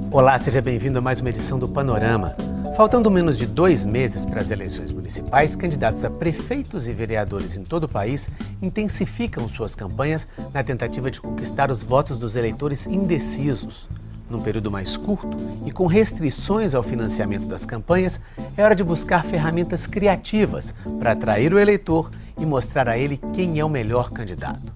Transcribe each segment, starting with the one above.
Olá, seja bem-vindo a mais uma edição do Panorama. Faltando menos de 2 meses para as eleições municipais, candidatos a prefeitos e vereadores em todo o país intensificam suas campanhas na tentativa de conquistar os votos dos eleitores indecisos. Num período mais curto e com restrições ao financiamento das campanhas, é hora de buscar ferramentas criativas para atrair o eleitor e mostrar a ele quem é o melhor candidato.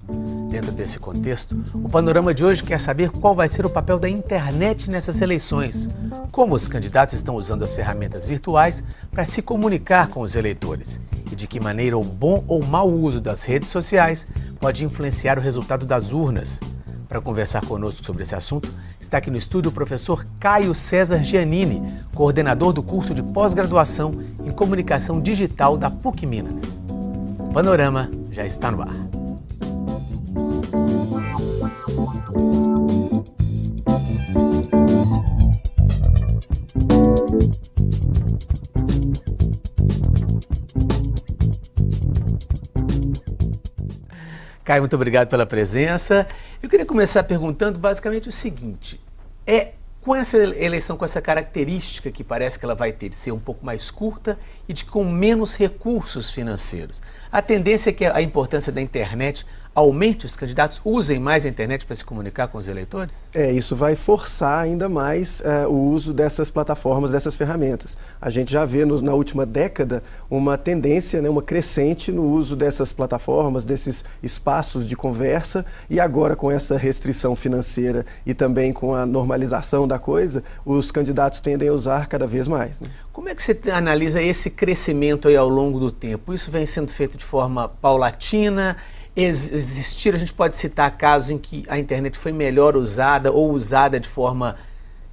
Dentro desse contexto, o Panorama de hoje quer saber qual vai ser o papel da internet nessas eleições, como os candidatos estão usando as ferramentas virtuais para se comunicar com os eleitores e de que maneira o bom ou mau uso das redes sociais pode influenciar o resultado das urnas. Para conversar conosco sobre esse assunto, está aqui no estúdio o professor Caio César Giannini, coordenador do curso de pós-graduação em Comunicação Digital da PUC Minas. O Panorama já está no ar. Caio, muito obrigado pela presença. Eu queria começar perguntando basicamente o seguinte, com essa eleição, com essa característica que parece que ela vai ter de ser um pouco mais curta e de com menos recursos financeiros, a tendência é que a importância da internet aumente, os candidatos usem mais a internet para se comunicar com os eleitores? Isso vai forçar ainda mais o uso dessas plataformas, dessas ferramentas. A gente já vê na última década uma tendência, uma crescente no uso dessas plataformas, desses espaços de conversa, e agora com essa restrição financeira e também com a normalização da coisa, os candidatos tendem a usar cada vez mais. Como é que você analisa esse crescimento aí ao longo do tempo? Isso vem sendo feito de forma paulatina? A gente pode citar casos em que a internet foi melhor usada ou usada de forma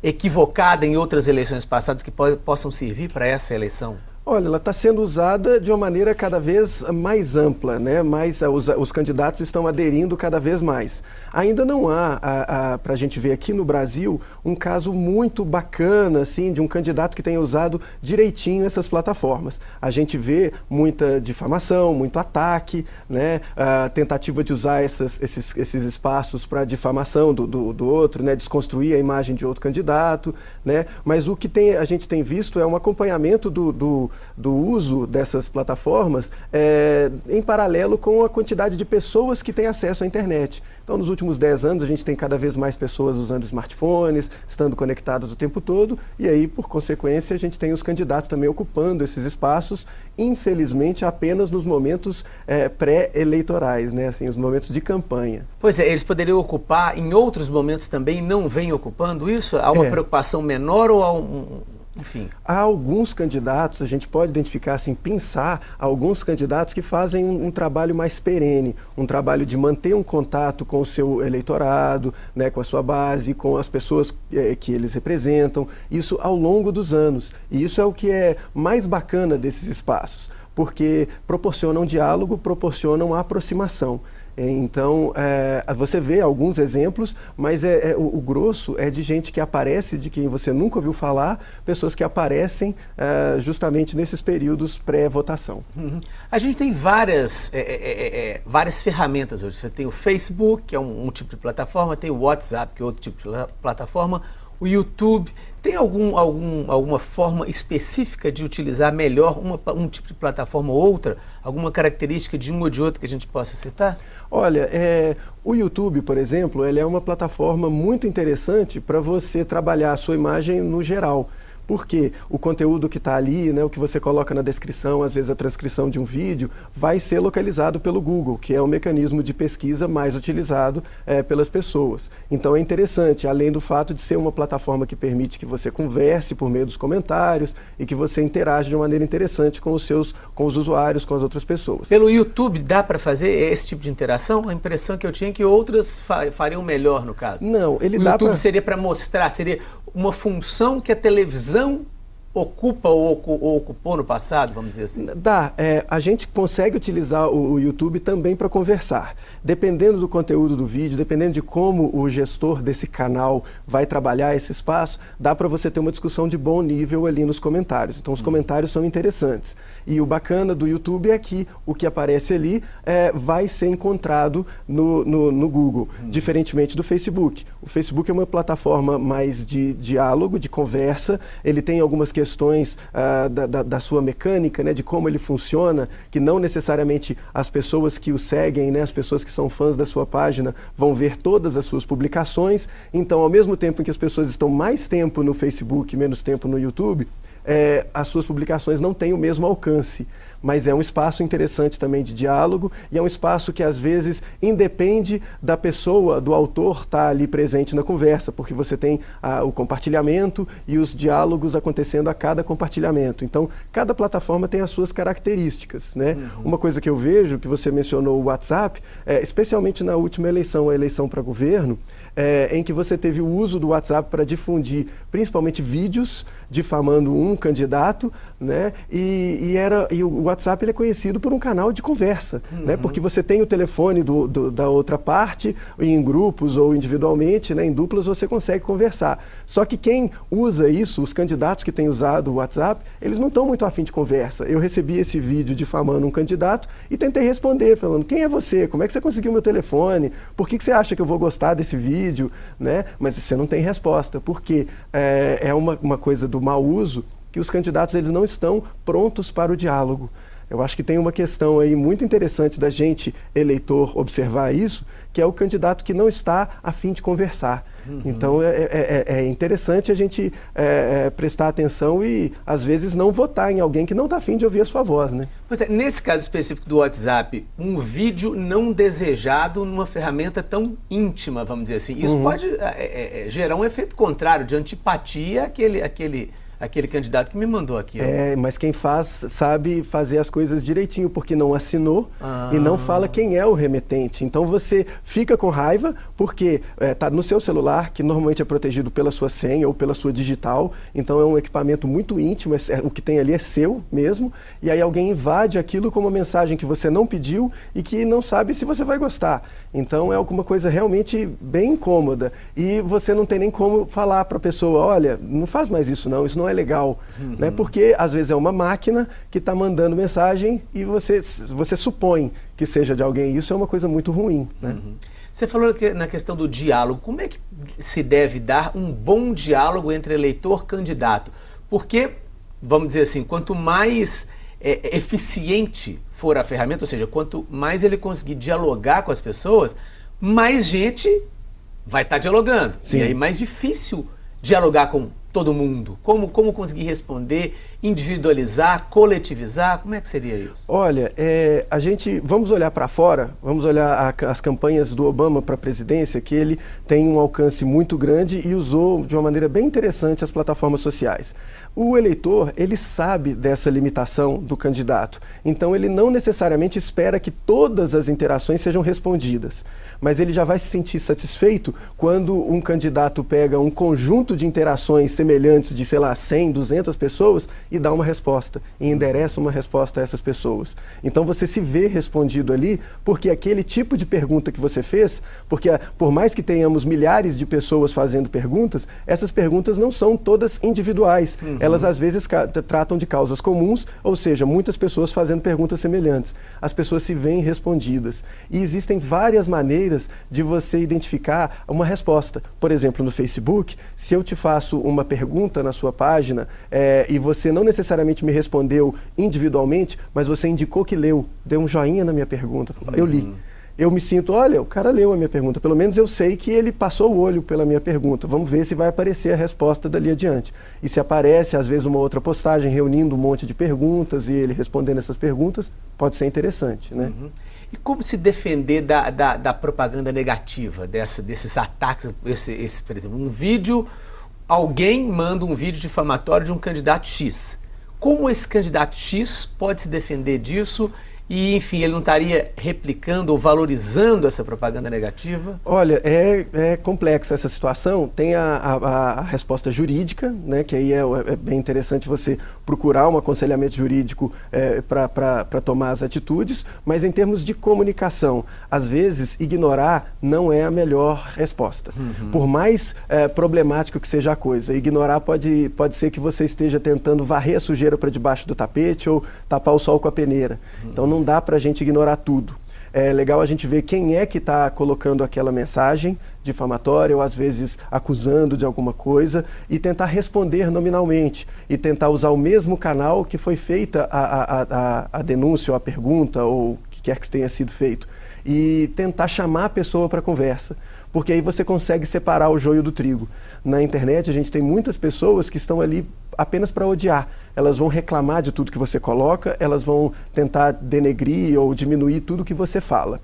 equivocada em outras eleições passadas que possam servir para essa eleição? Olha, ela está sendo usada de uma maneira cada vez mais ampla, mas os candidatos estão aderindo cada vez mais. Ainda não há, para a gente ver aqui no Brasil, um caso muito bacana, assim, de um candidato que tenha usado direitinho essas plataformas. A gente vê muita difamação, muito ataque, a tentativa de usar esses espaços para difamação do outro, desconstruir a imagem de outro candidato, mas o que a gente tem visto é um acompanhamento do uso dessas plataformas em paralelo com a quantidade de pessoas que têm acesso à internet. Então, nos últimos 10 anos, a gente tem cada vez mais pessoas usando smartphones, estando conectadas o tempo todo, e aí, por consequência, a gente tem os candidatos também ocupando esses espaços, infelizmente, apenas nos momentos pré-eleitorais, os momentos de campanha. Pois é, eles poderiam ocupar em outros momentos também e não vêm ocupando isso? Há uma preocupação menor ou há enfim? Há alguns candidatos, a gente pode identificar, pensar alguns candidatos que fazem um trabalho mais perene, um trabalho de manter um contato com o seu eleitorado, com a sua base, com as pessoas que eles representam, isso ao longo dos anos. E isso é o que é mais bacana desses espaços, porque proporcionam diálogo, proporcionam aproximação. Então, você vê alguns exemplos, mas o grosso é de gente que aparece, de quem você nunca ouviu falar, pessoas que aparecem justamente nesses períodos pré-votação. Uhum. A gente tem várias ferramentas hoje. Você tem o Facebook, que é um tipo de plataforma, tem o WhatsApp, que é outro tipo de plataforma, o YouTube. Tem alguma forma específica de utilizar melhor um tipo de plataforma ou outra? Alguma característica de um ou de outro que a gente possa citar? Olha, o YouTube, por exemplo, ele é uma plataforma muito interessante para você trabalhar a sua imagem no geral. Porque o conteúdo que está ali, o que você coloca na descrição, às vezes a transcrição de um vídeo, vai ser localizado pelo Google, que é o mecanismo de pesquisa mais utilizado pelas pessoas. Então é interessante, além do fato de ser uma plataforma que permite que você converse por meio dos comentários e que você interaja de uma maneira interessante com os usuários, com as outras pessoas. Pelo YouTube dá para fazer esse tipo de interação? A impressão que eu tinha é que outras fariam melhor no caso. Não, o YouTube seria para mostrar, seria uma função que a televisão ocupa ou ocupou no passado, vamos dizer assim? Dá. A gente consegue utilizar o YouTube também para conversar. Dependendo do conteúdo do vídeo, dependendo de como o gestor desse canal vai trabalhar esse espaço, dá para você ter uma discussão de bom nível ali nos comentários. Então, os comentários são interessantes. E o bacana do YouTube é que o que aparece ali vai ser encontrado no Google, diferentemente do Facebook. O Facebook é uma plataforma mais de diálogo, de conversa. Ele tem algumas questões da sua mecânica, né, de como ele funciona, que não necessariamente as pessoas que o seguem, né, as pessoas que são fãs da sua página, vão ver todas as suas publicações. Então, ao mesmo tempo em que as pessoas estão mais tempo no Facebook, menos tempo no YouTube, as suas publicações não têm o mesmo alcance. Mas é um espaço interessante também de diálogo e é um espaço que às vezes independe da pessoa, do autor estar ali presente na conversa, porque você tem o compartilhamento e os diálogos acontecendo a cada compartilhamento. Então, cada plataforma tem as suas características, né? Uma coisa que eu vejo, que você mencionou o WhatsApp, especialmente na última eleição, a eleição para governo, em que você teve o uso do WhatsApp para difundir principalmente vídeos difamando um candidato, né? E o WhatsApp ele é conhecido por um canal de conversa, né? Porque você tem o telefone da outra parte, em grupos ou individualmente, né? Em duplas você consegue conversar. Só que quem usa isso, os candidatos que têm usado o WhatsApp, eles não estão muito afim de conversa. Eu recebi esse vídeo difamando um candidato e tentei responder, falando, quem é você? Como é que você conseguiu meu telefone? Por que você acha que eu vou gostar desse vídeo? Né? Mas você não tem resposta, porque é uma coisa do mau uso que os candidatos eles não estão prontos para o diálogo. Eu acho que tem uma questão aí muito interessante da gente, eleitor, observar isso, que é o candidato que não está a fim de conversar. Então, é interessante a gente prestar atenção e, às vezes, não votar em alguém que não está a fim de ouvir a sua voz, né? Pois é, nesse caso específico do WhatsApp, um vídeo não desejado numa ferramenta tão íntima, vamos dizer assim, isso pode gerar um efeito contrário, de antipatia àquele candidato que me mandou aqui. Mas quem faz sabe fazer as coisas direitinho, porque não assinou e não fala quem é o remetente. Então você fica com raiva porque está no seu celular, que normalmente é protegido pela sua senha ou pela sua digital. Então é um equipamento muito íntimo, o que tem ali é seu mesmo. E aí alguém invade aquilo com uma mensagem que você não pediu e que não sabe se você vai gostar. Então é alguma coisa realmente bem incômoda. E você não tem nem como falar para a pessoa, olha, não faz mais isso não é legal, né? Porque às vezes é uma máquina que está mandando mensagem e você supõe que seja de alguém. Isso é uma coisa muito ruim, né? Você falou que na questão do diálogo, como é que se deve dar um bom diálogo entre eleitor e candidato? Porque, vamos dizer assim, quanto mais eficiente for a ferramenta, ou seja, quanto mais ele conseguir dialogar com as pessoas, mais gente vai estar dialogando. Sim. E aí mais difícil dialogar com todo mundo? Como conseguir responder, individualizar, coletivizar? Como é que seria isso? Olha, vamos olhar para fora, vamos olhar as campanhas do Obama para a presidência, que ele tem um alcance muito grande e usou de uma maneira bem interessante as plataformas sociais. O eleitor, ele sabe dessa limitação do candidato, então ele não necessariamente espera que todas as interações sejam respondidas, mas ele já vai se sentir satisfeito quando um candidato pega um conjunto de interações semelhantes de, 100, 200 pessoas e dá uma resposta, e endereça uma resposta a essas pessoas. Então você se vê respondido ali, porque aquele tipo de pergunta que você fez, porque por mais que tenhamos milhares de pessoas fazendo perguntas, essas perguntas não são todas individuais. Elas às vezes tratam de causas comuns, ou seja, muitas pessoas fazendo perguntas semelhantes. As pessoas se veem respondidas. E existem várias maneiras de você identificar uma resposta. Por exemplo, no Facebook, se eu te faço uma pergunta na sua página e você não necessariamente me respondeu individualmente, mas você indicou que leu, deu um joinha na minha pergunta, eu li. Eu me sinto, olha, o cara leu a minha pergunta, pelo menos eu sei que ele passou o olho pela minha pergunta, vamos ver se vai aparecer a resposta dali adiante. E se aparece, às vezes, uma outra postagem reunindo um monte de perguntas e ele respondendo essas perguntas, pode ser interessante, né? E como se defender da propaganda negativa, desses ataques, por exemplo, alguém manda um vídeo difamatório de um candidato X. Como esse candidato X pode se defender disso e, enfim, ele não estaria replicando ou valorizando essa propaganda negativa? Olha, é complexa essa situação. Tem a resposta jurídica, né, que aí é bem interessante você procurar um aconselhamento jurídico para tomar as atitudes, mas em termos de comunicação, às vezes ignorar não é a melhor resposta. Por mais problemático que seja a coisa, ignorar pode ser que você esteja tentando varrer a sujeira para debaixo do tapete ou tapar o sol com a peneira. Então não dá para a gente ignorar tudo. É legal a gente ver quem é que está colocando aquela mensagem difamatória ou às vezes acusando de alguma coisa e tentar responder nominalmente e tentar usar o mesmo canal que foi feita a denúncia ou a pergunta ou o que quer que tenha sido feito e tentar chamar a pessoa para conversa, porque aí você consegue separar o joio do trigo. Na internet a gente tem muitas pessoas que estão ali apenas para odiar. Elas vão reclamar de tudo que você coloca, elas vão tentar denegrir ou diminuir tudo que você fala.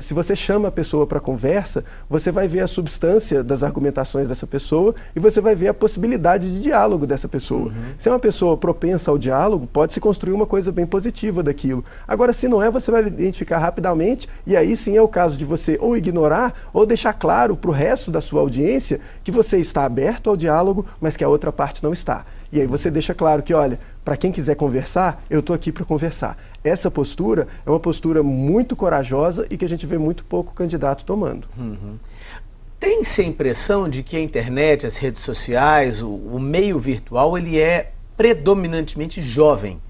Se você chama a pessoa para conversa, você vai ver a substância das argumentações dessa pessoa e você vai ver a possibilidade de diálogo dessa pessoa. Se é uma pessoa propensa ao diálogo, pode se construir uma coisa bem positiva daquilo. Agora, se não é, você vai identificar rapidamente e aí sim é o caso de você ou ignorar ou deixar claro para o resto da sua audiência que você está aberto ao diálogo, mas que a outra parte não está. E aí você deixa claro que, olha, para quem quiser conversar, eu estou aqui para conversar. Essa postura é uma postura muito corajosa e que a gente vê muito pouco candidato tomando. Tem-se a impressão de que a internet, as redes sociais, o meio virtual, ele é predominantemente jovem.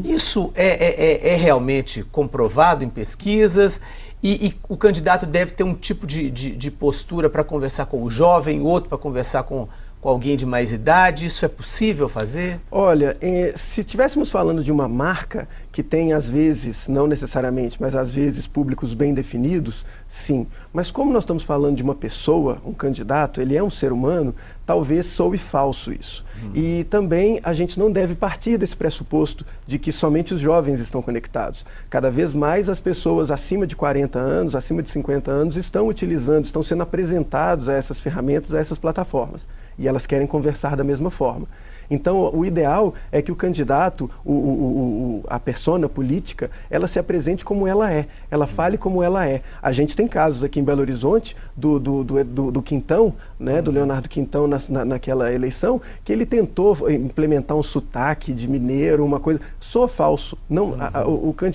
Isso é realmente comprovado em pesquisas e o candidato deve ter um tipo de postura para conversar com o jovem, outro para conversar com alguém de mais idade? Isso é possível fazer? Olha, se estivéssemos falando de uma marca que tem, às vezes, não necessariamente, mas às vezes públicos bem definidos, sim. Mas como nós estamos falando de uma pessoa, um candidato, ele é um ser humano, talvez soe falso isso. E também a gente não deve partir desse pressuposto de que somente os jovens estão conectados. Cada vez mais as pessoas acima de 40 anos, acima de 50 anos, estão utilizando, estão sendo apresentados a essas ferramentas, a essas plataformas. E elas querem conversar da mesma forma. Então, o ideal é que o candidato, a persona política, ela se apresente como ela é, ela fale como ela é. A gente tem casos aqui em Belo Horizonte do Quintão, né, do Leonardo Quintão naquela eleição, que ele tentou implementar um sotaque de mineiro, uma coisa, soa falso. Não,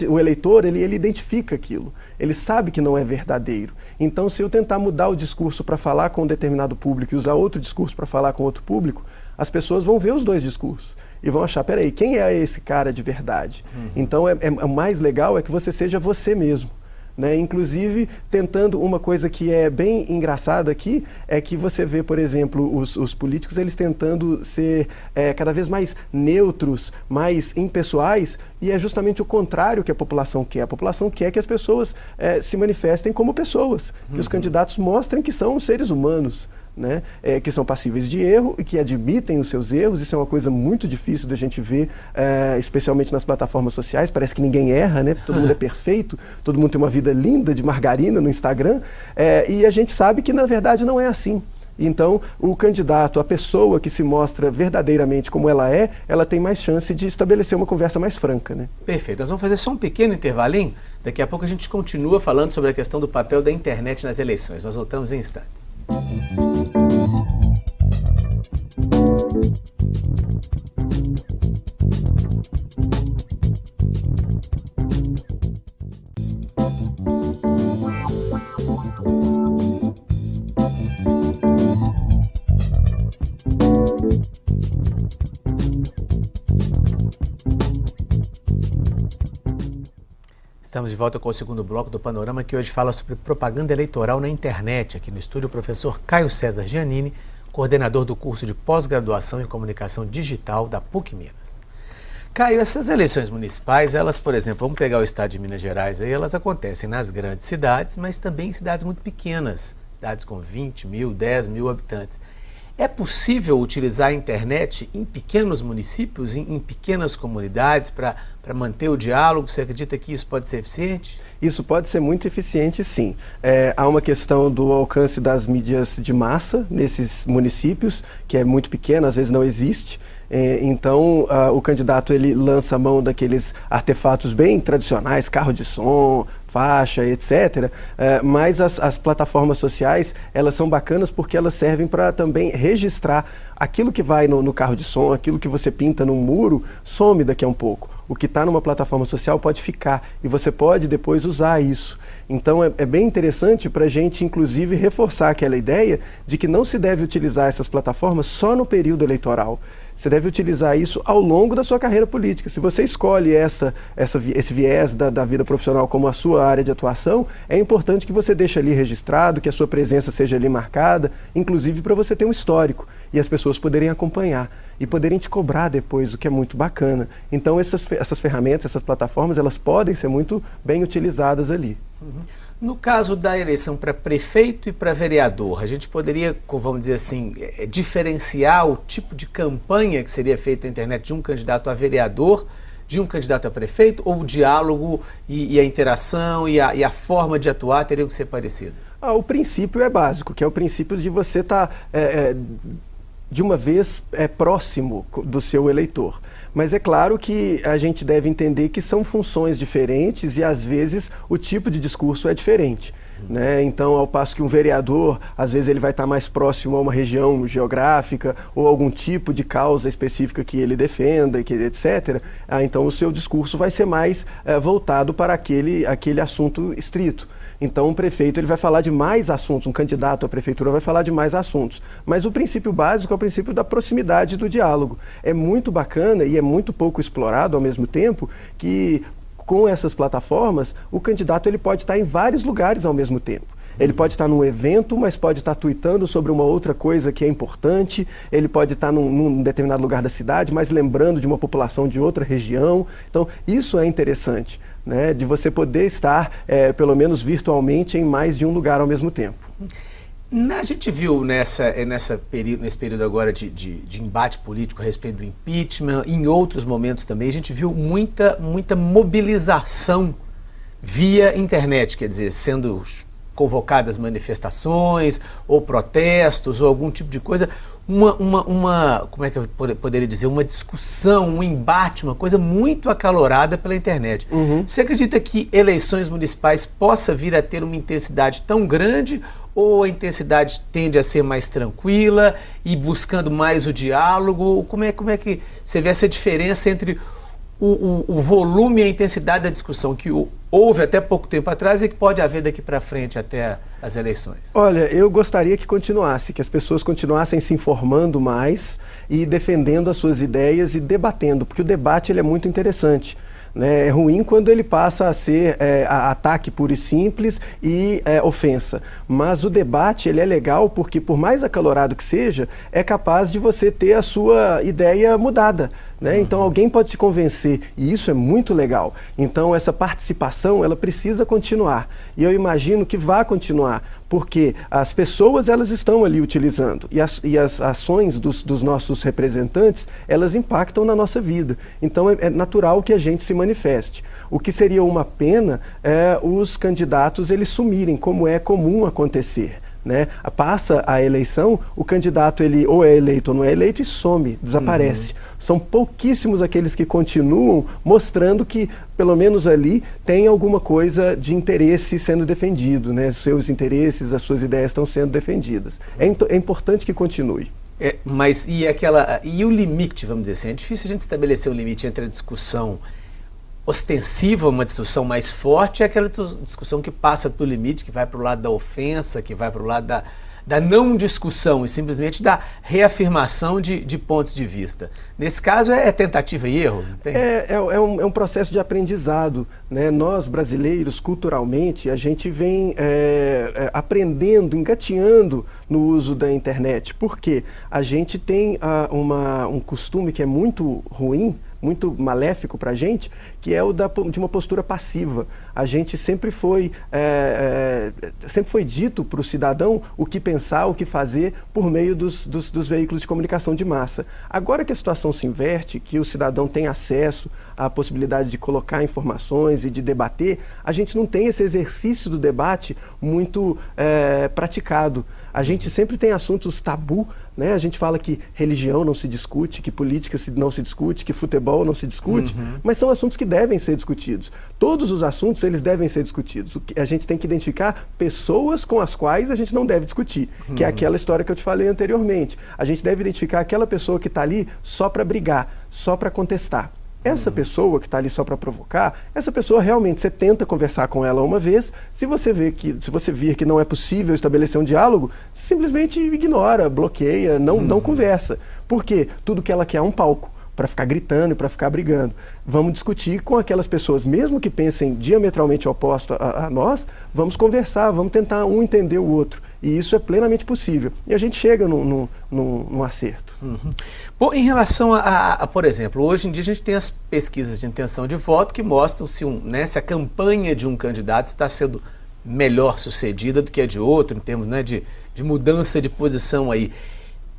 o eleitor, ele identifica aquilo, ele sabe que não é verdadeiro. Então, se eu tentar mudar o discurso para falar com um determinado público e usar outro discurso para falar com outro público, as pessoas vão ver os dois discursos e vão achar, peraí, quem é esse cara de verdade? Então, o mais legal é que você seja você mesmo. Né? Inclusive, tentando uma coisa que é bem engraçada aqui, é que você vê, por exemplo, os políticos, eles tentando ser cada vez mais neutros, mais impessoais, e é justamente o contrário que a população quer. A população quer que as pessoas se manifestem como pessoas, que os candidatos mostrem que são seres humanos. Né? Que são passíveis de erro e que admitem os seus erros. Isso é uma coisa muito difícil da gente ver, especialmente nas plataformas sociais. Parece que ninguém erra, né? Todo mundo é perfeito, todo mundo tem uma vida linda de margarina no Instagram, e a gente sabe que na verdade não é assim. Então, o candidato, a pessoa que se mostra verdadeiramente como ela tem mais chance de estabelecer uma conversa mais franca. Né? Perfeito. Nós vamos fazer só um pequeno intervalinho. Daqui a pouco a gente continua falando sobre a questão do papel da internet nas eleições. Nós voltamos em instantes. Estamos de volta com o segundo bloco do Panorama, que hoje fala sobre propaganda eleitoral na internet. Aqui no estúdio, o professor Caio César Giannini, coordenador do curso de pós-graduação em comunicação digital da PUC Minas. Caio, essas eleições municipais, elas, por exemplo, vamos pegar o estado de Minas Gerais, aí elas acontecem nas grandes cidades, mas também em cidades muito pequenas, cidades com 20 mil, 10 mil habitantes. É possível utilizar a internet em pequenos municípios, em pequenas comunidades, para manter o diálogo? Você acredita que isso pode ser eficiente? Isso pode ser muito eficiente, sim. Há uma questão do alcance das mídias de massa nesses municípios, que é muito pequeno, às vezes não existe. Então, o candidato ele lança a mão daqueles artefatos bem tradicionais, carro de som, faixa, etc. Mas as plataformas sociais, elas são bacanas porque elas servem para também registrar aquilo que vai no carro de som, aquilo que você pinta num muro, some daqui a um pouco. O que está numa plataforma social pode ficar e você pode depois usar isso. Então é bem interessante para a gente, inclusive, reforçar aquela ideia de que não se deve utilizar essas plataformas só no período eleitoral. Você deve utilizar isso ao longo da sua carreira política. Se você escolhe esse viés da vida profissional como a sua área de atuação, é importante que você deixe ali registrado, que a sua presença seja ali marcada, inclusive para você ter um histórico e as pessoas poderem acompanhar e poderem te cobrar depois, o que é muito bacana. Então essas ferramentas, essas plataformas, elas podem ser muito bem utilizadas ali. Uhum. No caso da eleição para prefeito e para vereador, a gente poderia, vamos dizer assim, diferenciar o tipo de campanha que seria feita na internet de um candidato a vereador, de um candidato a prefeito, ou o diálogo e a interação e a forma de atuar teriam que ser parecidas? O princípio é básico, que é o princípio de você estar de uma vez próximo do seu eleitor. Mas é claro que a gente deve entender que são funções diferentes e às vezes o tipo de discurso é diferente. Né? Então, ao passo que um vereador, às vezes ele vai estar mais próximo a uma região geográfica ou algum tipo de causa específica que ele defenda, etc. Então o seu discurso vai ser mais voltado para aquele assunto estrito. Então, um prefeito ele vai falar de mais assuntos, um candidato à prefeitura vai falar de mais assuntos. Mas o princípio básico é o princípio da proximidade do diálogo. É muito bacana e é muito pouco explorado ao mesmo tempo que, com essas plataformas, o candidato ele pode estar em vários lugares ao mesmo tempo. Ele pode estar num evento, mas pode estar tuitando sobre uma outra coisa que é importante. Ele pode estar num determinado lugar da cidade, mas lembrando de uma população de outra região. Então, isso é interessante, né? De você poder estar, pelo menos virtualmente, em mais de um lugar ao mesmo tempo. A gente viu nesse período agora de embate político a respeito do impeachment, em outros momentos também, a gente viu muita mobilização via internet, quer dizer, sendo convocadas manifestações ou protestos ou algum tipo de coisa, como é que eu poderia dizer, uma discussão, um embate, uma coisa muito acalorada pela internet. Uhum. Você acredita que eleições municipais possa vir a ter uma intensidade tão grande ou a intensidade tende a ser mais tranquila e buscando mais o diálogo? Como é que você vê essa diferença entre o volume e a intensidade da discussão que houve até pouco tempo atrás e que pode haver daqui para frente até as eleições? Olha, eu gostaria que continuasse, que as pessoas continuassem se informando mais e defendendo as suas ideias e debatendo, porque o debate ele é muito interessante. Né? É ruim quando ele passa a ser ataque puro e simples e ofensa. Mas o debate ele é legal porque, por mais acalorado que seja, é capaz de você ter a sua ideia mudada. Né? Então alguém pode te convencer e isso é muito legal. Então essa participação ela precisa continuar e eu imagino que vai continuar porque as pessoas elas estão ali utilizando e as ações dos nossos representantes elas impactam na nossa vida. Então é natural que a gente se manifeste. O que seria uma pena é os candidatos eles sumirem, como é comum acontecer. Né? Passa a eleição, o candidato ele ou é eleito ou não é eleito e some, desaparece. São pouquíssimos aqueles que continuam mostrando que, pelo menos ali, tem alguma coisa de interesse sendo defendido, né? Seus interesses, as suas ideias estão sendo defendidas. É importante que continue. Mas e o limite, vamos dizer assim? É difícil a gente estabelecer um limite entre a discussão ostensiva, uma discussão mais forte, é aquela discussão que passa do limite, que vai para o lado da ofensa, que vai para o lado da não discussão e simplesmente da reafirmação de pontos de vista. Nesse caso é tentativa e erro? É um processo de aprendizado. Né? Nós, brasileiros, culturalmente, a gente vem aprendendo, engatinhando no uso da internet. Por quê? A gente tem um costume que é muito ruim, muito maléfico para a gente, que é o de uma postura passiva. A gente sempre foi dito para o cidadão o que pensar, o que fazer por meio dos veículos de comunicação de massa. Agora que a situação se inverte, que o cidadão tem acesso à possibilidade de colocar informações e de debater, a gente não tem esse exercício do debate muito praticado. A gente sempre tem assuntos tabu, né? A gente fala que religião não se discute, que política não se discute, que futebol não se discute, mas são assuntos que devem ser discutidos. Todos os assuntos, eles devem ser discutidos. A gente tem que identificar pessoas com as quais a gente não deve discutir, que é aquela história que eu te falei anteriormente. A gente deve identificar aquela pessoa que está ali só para brigar, só para contestar. Essa pessoa que está ali só para provocar, essa pessoa realmente, você tenta conversar com ela uma vez, se você vir que não é possível estabelecer um diálogo, você simplesmente ignora, bloqueia, não conversa. Porque tudo que ela quer é um palco para ficar gritando e para ficar brigando. Vamos discutir com aquelas pessoas, mesmo que pensem diametralmente oposto a nós, vamos conversar, vamos tentar um entender o outro. E isso é plenamente possível. E a gente chega num acerto. Bom, em relação por exemplo, hoje em dia a gente tem as pesquisas de intenção de voto que mostram se a campanha de um candidato está sendo melhor sucedida do que a de outro, em termos, né, de mudança de posição aí.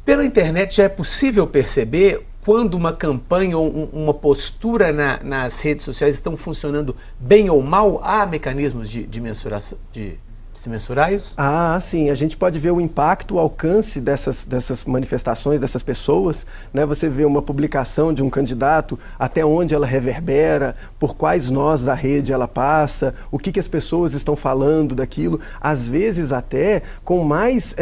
Pela internet já é possível perceber quando uma campanha ou uma postura nas redes sociais estão funcionando bem ou mal? Há mecanismos de mensuração, de se mensurar isso? Ah, sim. A gente pode ver o impacto, o alcance dessas manifestações, dessas pessoas, né? Você vê uma publicação de um candidato, até onde ela reverbera, por quais nós da rede ela passa, o que as pessoas estão falando daquilo, às vezes até com mais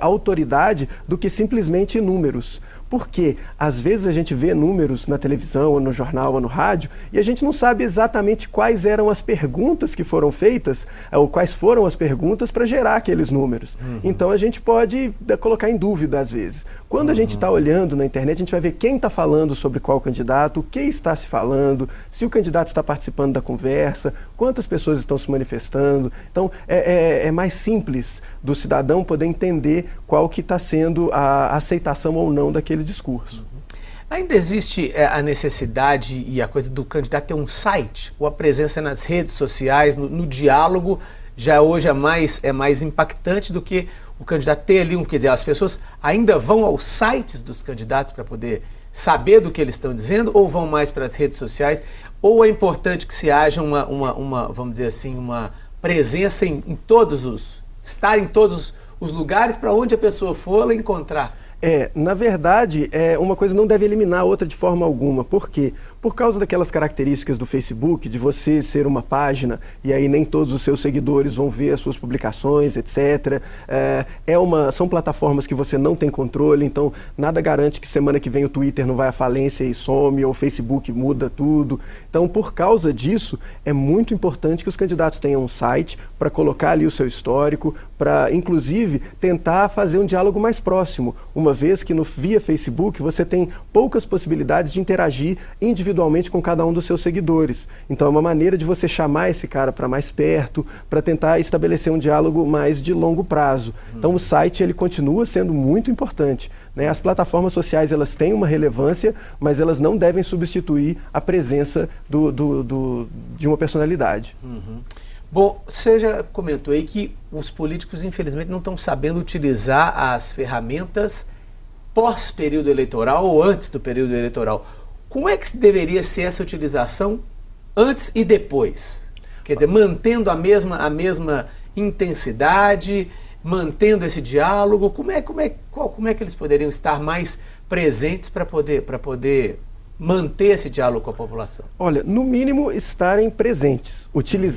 autoridade do que simplesmente números. Porque às vezes a gente vê números na televisão, ou no jornal, ou no rádio, e a gente não sabe exatamente quais eram as perguntas que foram feitas, ou quais foram as perguntas para gerar aqueles números. Então a gente pode colocar em dúvida às vezes. Quando a gente está olhando na internet, a gente vai ver quem está falando sobre qual candidato, o que está se falando, se o candidato está participando da conversa, quantas pessoas estão se manifestando. Então é mais simples do cidadão poder entender qual que está sendo a aceitação ou não daquele discurso. Ainda existe a necessidade e a coisa do candidato ter um site, ou a presença nas redes sociais, no diálogo, já hoje é mais impactante do que o candidato ter ali, quer dizer, as pessoas ainda vão aos sites dos candidatos para poder saber do que eles estão dizendo, ou vão mais para as redes sociais, ou é importante que se haja vamos dizer assim, uma presença estar em todos os lugares para onde a pessoa for, ela encontrar? Na verdade, uma coisa não deve eliminar a outra de forma alguma. Por quê? Por causa daquelas características do Facebook, de você ser uma página e aí nem todos os seus seguidores vão ver as suas publicações, etc. São plataformas que você não tem controle, então nada garante que semana que vem o Twitter não vai à falência e some, ou o Facebook muda tudo. Então, por causa disso, é muito importante que os candidatos tenham um site para colocar ali o seu histórico, para, inclusive, tentar fazer um diálogo mais próximo, uma vez que via Facebook você tem poucas possibilidades de interagir individualmente com cada um dos seus seguidores. Então é uma maneira de você chamar esse cara para mais perto, para tentar estabelecer um diálogo mais de longo prazo. Então o site ele continua sendo muito importante, né? As plataformas sociais elas têm uma relevância, mas elas não devem substituir a presença de uma personalidade. Bom, você já comentou aí que os políticos, infelizmente, não estão sabendo utilizar as ferramentas pós-período eleitoral ou antes do período eleitoral. Como é que deveria ser essa utilização antes e depois? Quer dizer, mantendo a mesma intensidade, mantendo esse diálogo, como é que eles poderiam estar mais presentes para poder manter esse diálogo com a população? Olha, no mínimo estarem presentes,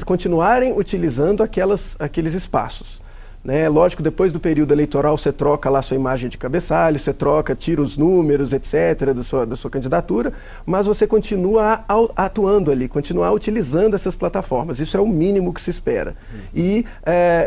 continuarem utilizando aqueles espaços. Né? Lógico, depois do período eleitoral você troca lá sua imagem de cabeçalho, você tira os números, etc., da sua candidatura, mas você continua atuando ali, continuar utilizando essas plataformas. Isso é o mínimo que se espera. E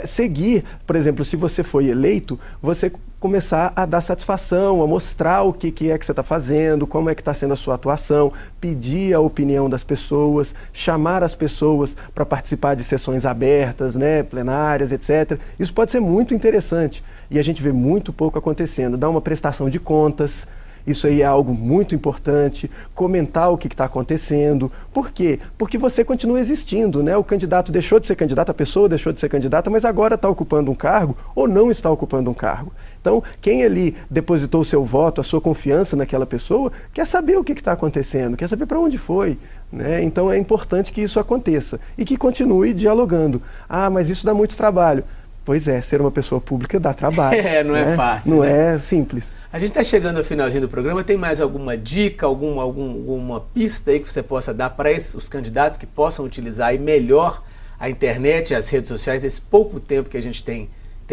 seguir, por exemplo, se você foi eleito, você começar a dar satisfação, a mostrar o que é que você está fazendo, como é que está sendo a sua atuação, pedir a opinião das pessoas, chamar as pessoas para participar de sessões abertas, né, plenárias, etc. Isso pode ser muito interessante e a gente vê muito pouco acontecendo. Dar uma prestação de contas. isso aí é algo muito importante, comentar o que está acontecendo. Por quê? Porque você continua existindo, né? O candidato deixou de ser candidato, a pessoa deixou de ser candidata, mas agora está ocupando um cargo ou não está ocupando um cargo. Então, quem ali depositou o seu voto, a sua confiança naquela pessoa, quer saber o que está acontecendo, quer saber para onde foi. Né? Então, é importante que isso aconteça e que continue dialogando. Ah, mas isso dá muito trabalho. Pois é, ser uma pessoa pública dá trabalho. Não é fácil. Não né? é simples. A gente está chegando ao finalzinho do programa. Tem mais alguma dica, alguma pista aí que você possa dar para os candidatos que possam utilizar aí melhor a internet e as redes sociais nesse pouco tempo que a gente tem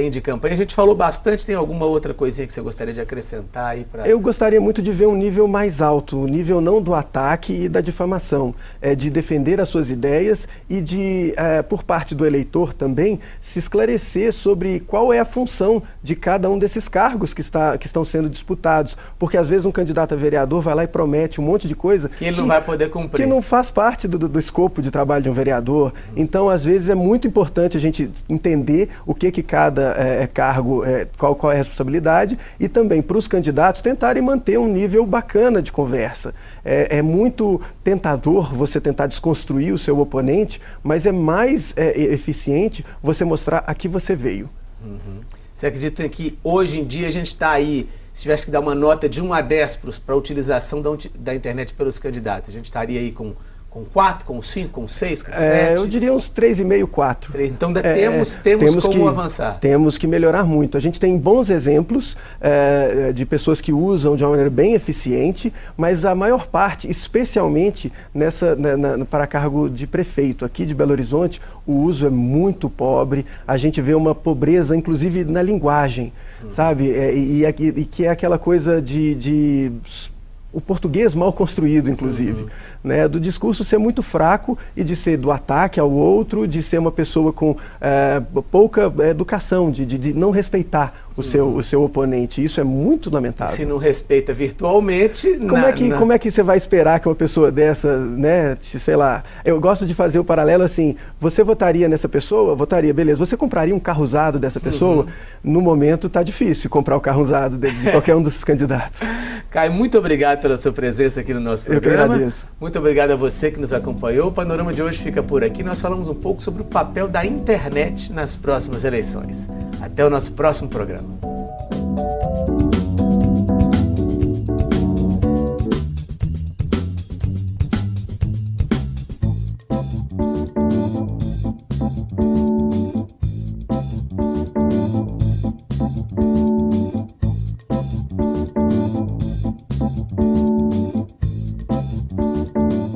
de campanha? A gente falou bastante, tem alguma outra coisinha que você gostaria de acrescentar aí? Eu gostaria muito de ver um nível mais alto, o nível não do ataque e da difamação, de defender as suas ideias e de, por parte do eleitor também, se esclarecer sobre qual é a função de cada um desses cargos que estão sendo disputados, porque às vezes um candidato a vereador vai lá e promete um monte de coisa que ele não vai poder cumprir. Que não faz parte do escopo de trabalho de um vereador. Então, às vezes, é muito importante a gente entender o que cada cargo, qual é a responsabilidade, e também para os candidatos tentarem manter um nível bacana de conversa. É muito tentador você tentar desconstruir o seu oponente, mas é mais eficiente você mostrar a que você veio. Uhum. Você acredita que hoje em dia a gente está aí, se tivesse que dar uma nota de 1 a 10 para a utilização da internet pelos candidatos, a gente estaria aí com 4, com 5, com 6, com 7? Eu diria uns 3,5, 4. Então temos como avançar. Temos que melhorar muito. A gente tem bons exemplos de pessoas que usam de uma maneira bem eficiente, mas a maior parte, especialmente para cargo de prefeito aqui de Belo Horizonte, o uso é muito pobre. A gente vê uma pobreza, inclusive, na linguagem, sabe? E que é aquela coisa o português mal construído, inclusive, né? Do discurso ser muito fraco e de ser do ataque ao outro, de ser uma pessoa com pouca educação, de não respeitar o seu oponente. Isso é muito lamentável. Se não respeita virtualmente... Como é que você vai esperar que uma pessoa dessa, né, sei lá... Eu gosto de fazer o paralelo assim, você votaria nessa pessoa? Votaria, beleza. Você compraria um carro usado dessa pessoa? No momento está difícil comprar o carro usado de qualquer um dos candidatos. Caio, muito obrigado pela sua presença aqui no nosso programa. Eu que agradeço. Muito obrigado a você que nos acompanhou. O Panorama de hoje fica por aqui. Nós falamos um pouco sobre o papel da internet nas próximas eleições. Até o nosso próximo programa.